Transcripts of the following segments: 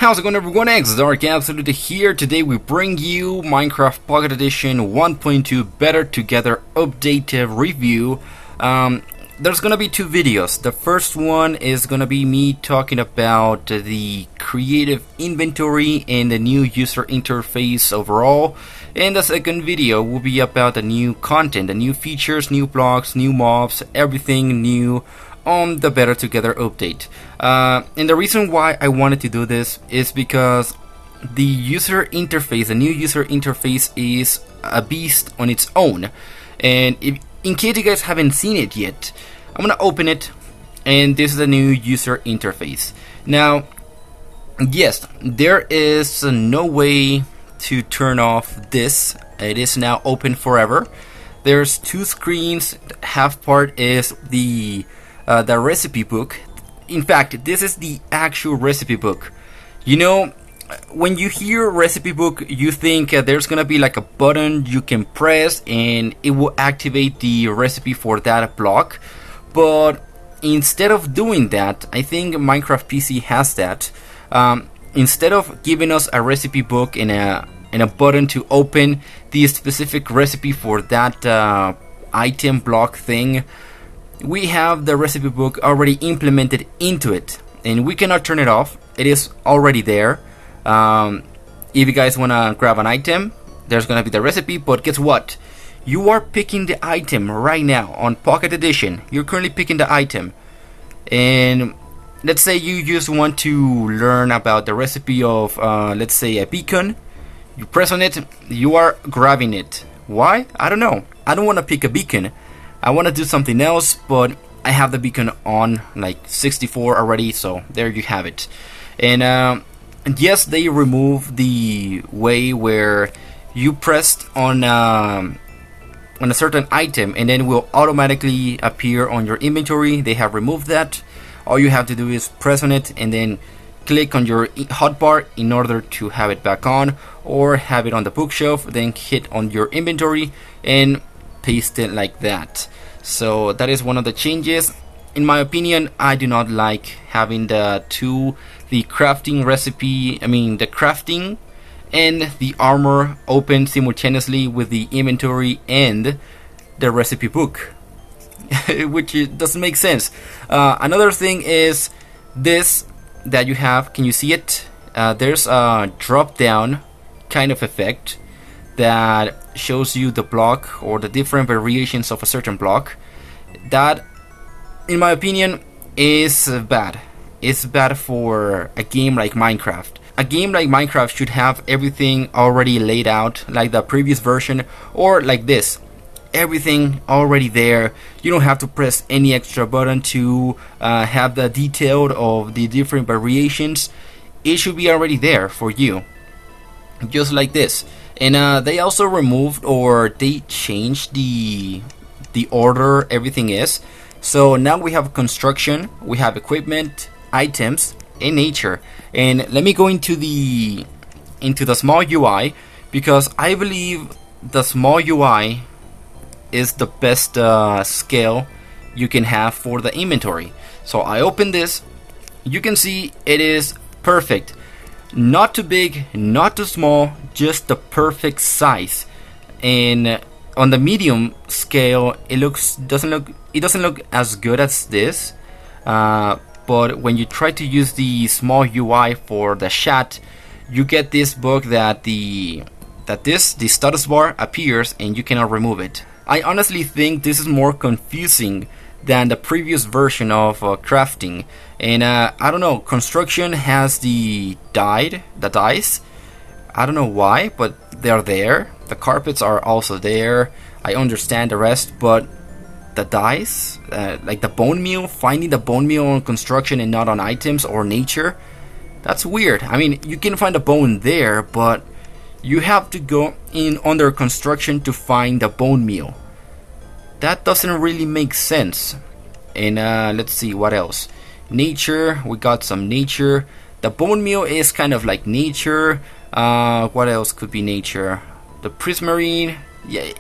How's it going, everyone? X Dark Absolute here. Today we bring you Minecraft Pocket Edition 1.2 Better Together Update review. There's gonna be two videos. The first one is gonna be me talking about the creative inventory and the new user interface overall. And the second video will be about the new content, the new features, new blocks, new mobs, everything new on the Better Together update. And the reason why I wanted to do this is because the user interface, the new user interface, is a beast on its own. And in case you guys haven't seen it yet, I'm gonna open it, and this is the new user interface. Now, yes, there is no way to turn off this. It is now open forever. There's two screens. Half part is the recipe book. In fact, this is the actual recipe book. You know, when you hear recipe book, you think there's gonna be like a button you can press and it will activate the recipe for that block. But instead of doing that, I think Minecraft PC has that. Instead of giving us a recipe book and a button to open the specific recipe for that item block thing, we have the recipe book already implemented into it, and we cannot turn it off. It is already there. If you guys want to grab an item, there's gonna be the recipe, but guess what? You are picking the item right now on Pocket Edition. You're currently picking the item, and let's say you just want to learn about the recipe of let's say a beacon. You press on it, you are grabbing it. Why? I don't know. I don't want to pick a beacon. I want to do something else, but I have the beacon on like 64 already, so there you have it. And yes, they removed the way where you pressed on a certain item and then will automatically appear on your inventory. They have removed that. All you have to do is press on it and then click on your hotbar in order to have it back on, or have it on the bookshelf, then hit on your inventory and paste it like that. So that is one of the changes. In my opinion, I do not like having the crafting recipe, the crafting and the armor open simultaneously with the inventory and the recipe book, which doesn't make sense. Another thing is this that you have. Can you see it? There's a drop down kind of effect that shows you the block or the different variations of a certain block. That, in my opinion, is bad. It's bad for a game like Minecraft. A game like Minecraft should have everything already laid out, like the previous version, or like this. Everything already there. You don't have to press any extra button to have the detail of the different variations. It should be already there for you, just like this. And they also removed, or they changed the order everything is. So now we have construction, we have equipment, items, and nature. And let me go into the small UI, because I believe the small UI is the best scale you can have for the inventory. So I open this. You can see it is perfect. Not too big, not too small, just the perfect size. And on the medium scale, it doesn't look as good as this. But when you try to use the small UI for the chat, you get this bug that the status bar appears and you cannot remove it. I honestly think this is more confusing than the previous version of crafting. And I don't know, construction has the dice. I don't know why, but they're there. The carpets are also there. I understand the rest, but the dice, like the bone meal, finding the bone meal on construction and not on items or nature, that's weird. I mean, you can find a bone there, but you have to go in under construction to find the bone meal. That doesn't really make sense. And let's see what else. Nature, we got some nature. The bone meal is kind of like nature. What else could be nature? The prismarine, yeah,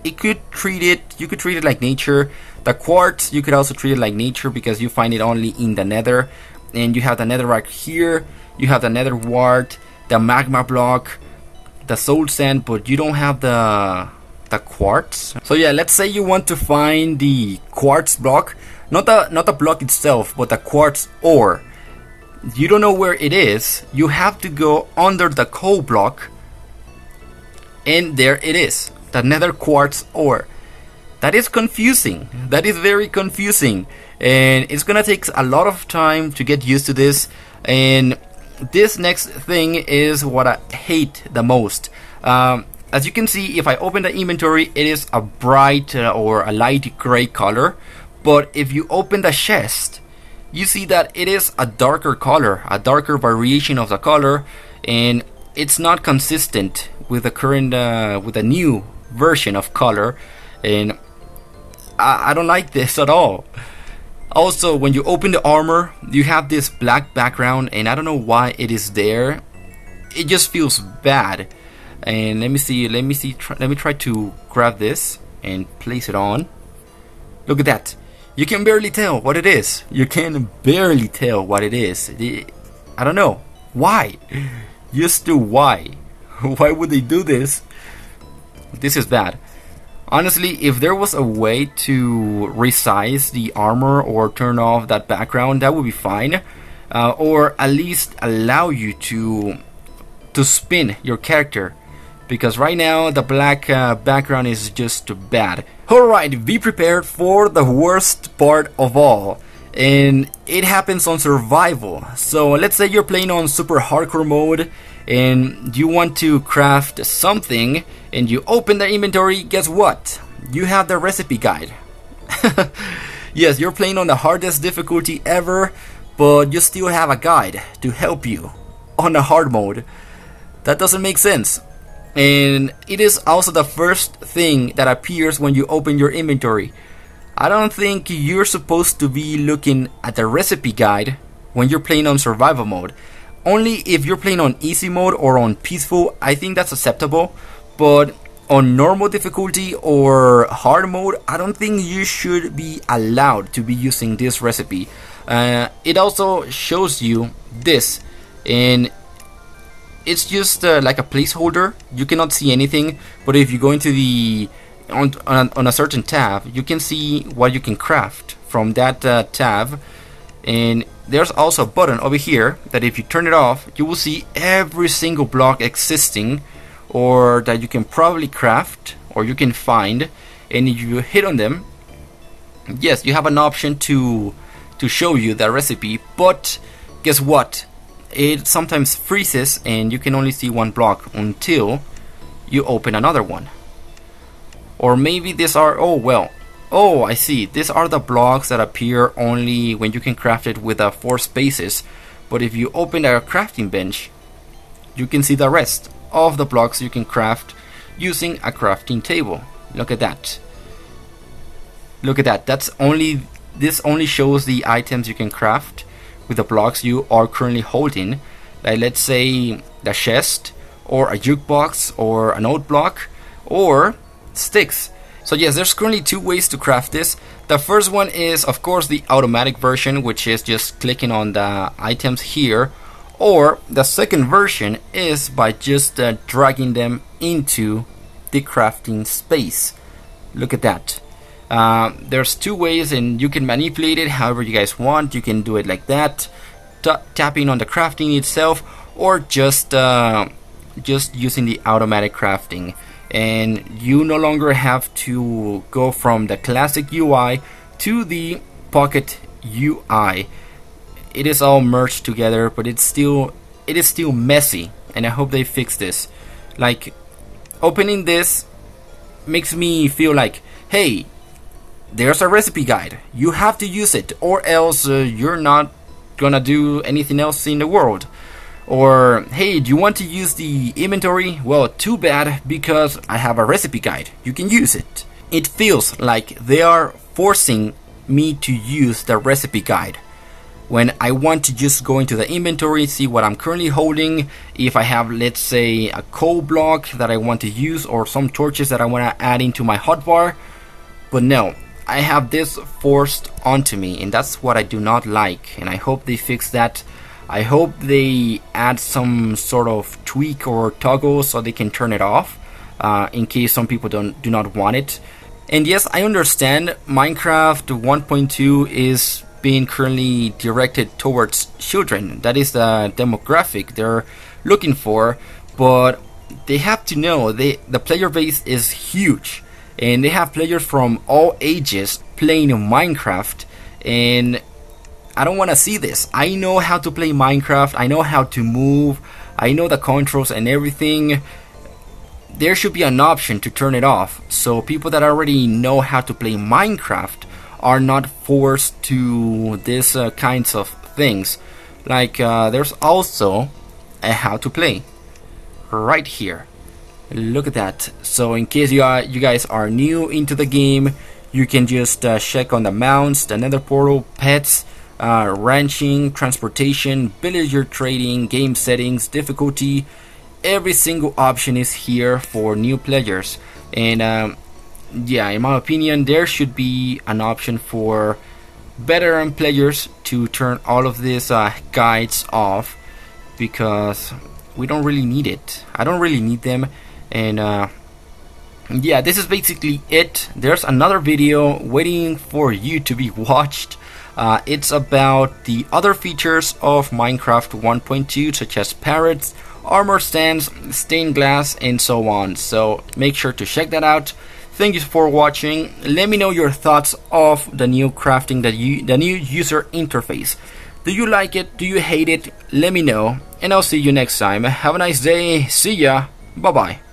you could treat it like nature. The quartz, you could also treat it like nature because you find it only in the nether, and you have the netherrack here. you have the nether wart, the magma block, the soul sand, but you don't have the quartz. So yeah, let's say you want to find the quartz block, not the block itself, but the quartz ore. You don't know where it is. You have to go under the coal block, and there it is, the nether quartz ore. That is confusing. That is very confusing, and it's gonna take a lot of time to get used to this. And this next thing is what I hate the most. As you can see, if I open the inventory, it is a bright or a light gray color, but if you open the chest, you see that it is a darker color, a darker variation of the color, and it's not consistent with the current with the new version of color, and I don't like this at all. Also, when you open the armor, you have this black background, and I don't know why it is there. It just feels bad. And let me try to grab this and place it on. Look at that. You can barely tell what it is. You can barely tell what it is. I don't know why. Just to why? Why would they do this? This is bad. Honestly, if there was a way to resize the armor or turn off that background, that would be fine. Or at least allow you to spin your character. Because right now the black background is just bad. Alright, be prepared for the worst part of all. And it happens on survival. So let's say you're playing on super hardcore mode and you want to craft something, and you open the inventory. Guess what? You have the recipe guide. Yes, you're playing on the hardest difficulty ever, but you still have a guide to help you on the hard mode. That doesn't make sense. And it is also the first thing that appears when you open your inventory. I don't think you're supposed to be looking at the recipe guide when you're playing on survival mode. Only if you're playing on easy mode or on peaceful, I think that's acceptable. But on normal difficulty or hard mode, I don't think you should be allowed to be using this recipe. It also shows you this, and it's just like a placeholder. You cannot see anything, but if you go into the on a certain tab, you can see what you can craft from that tab. And there's also a button over here that if you turn it off, you will see every single block existing, or that you can probably craft or you can find. And if you hit on them, yes, you have an option to show you the recipe. But guess what? It sometimes freezes and you can only see one block until you open another one. Or maybe these are, oh, I see, these are the blocks that appear only when you can craft it with 4 spaces. But if you open a crafting bench, you can see the rest of the blocks you can craft using a crafting table. Look at that. Look at that. This only shows the items you can craft with the blocks you are currently holding. Like, let's say the chest, or a jukebox, or an oat block, or sticks. So yes, there's currently 2 ways to craft this. The first one is, of course, the automatic version, which is just clicking on the items here. Or the second version is by just dragging them into the crafting space. Look at that. There's 2 ways, and you can manipulate it however you guys want. You can do it like that, tapping on the crafting itself, or just using the automatic crafting. And you no longer have to go from the classic UI to the Pocket UI. It is all merged together, but it is still messy, and I hope they fix this. Like, opening this makes me feel like, hey, there's a recipe guide, you have to use it, or else you're not gonna do anything else in the world. Or, hey, do you want to use the inventory? Well, too bad, because I have a recipe guide, you can use it. It feels like they are forcing me to use the recipe guide when I want to just go into the inventory, see what I'm currently holding, if I have, let's say, a coal block that I want to use, or some torches that I want to add into my hotbar. But no, I have this forced onto me, and that's what I do not like, and I hope they fix that. I hope they add some sort of tweak or toggle so they can turn it off in case some people do not want it. And yes, I understand Minecraft 1.2 is being currently directed towards children. That is the demographic they're looking for, but they have to know the player base is huge, and they have players from all ages playing Minecraft, and I don't want to see this. I know how to play Minecraft, I know how to move, I know the controls and everything. There should be an option to turn it off, so people that already know how to play Minecraft are not forced to these kinds of things. Like there's also a how to play right here. Look at that. So in case you guys are new into the game, you can just check on the mounts, the nether portal, pets, ranching, transportation, villager trading, game settings, difficulty. Every single option is here for new players. And yeah, in my opinion, there should be an option for veteran players to turn all of these guides off, because we don't really need it. I don't really need them. And yeah, this is basically it. There's another video waiting for you to be watched. It's about the other features of Minecraft 1.2, such as parrots, armor stands, stained glass, and so on. So make sure to check that out. Thank you for watching. Let me know your thoughts of the new crafting, the new user interface. Do you like it? Do you hate it? Let me know, and I'll see you next time. Have a nice day. See ya. Bye bye.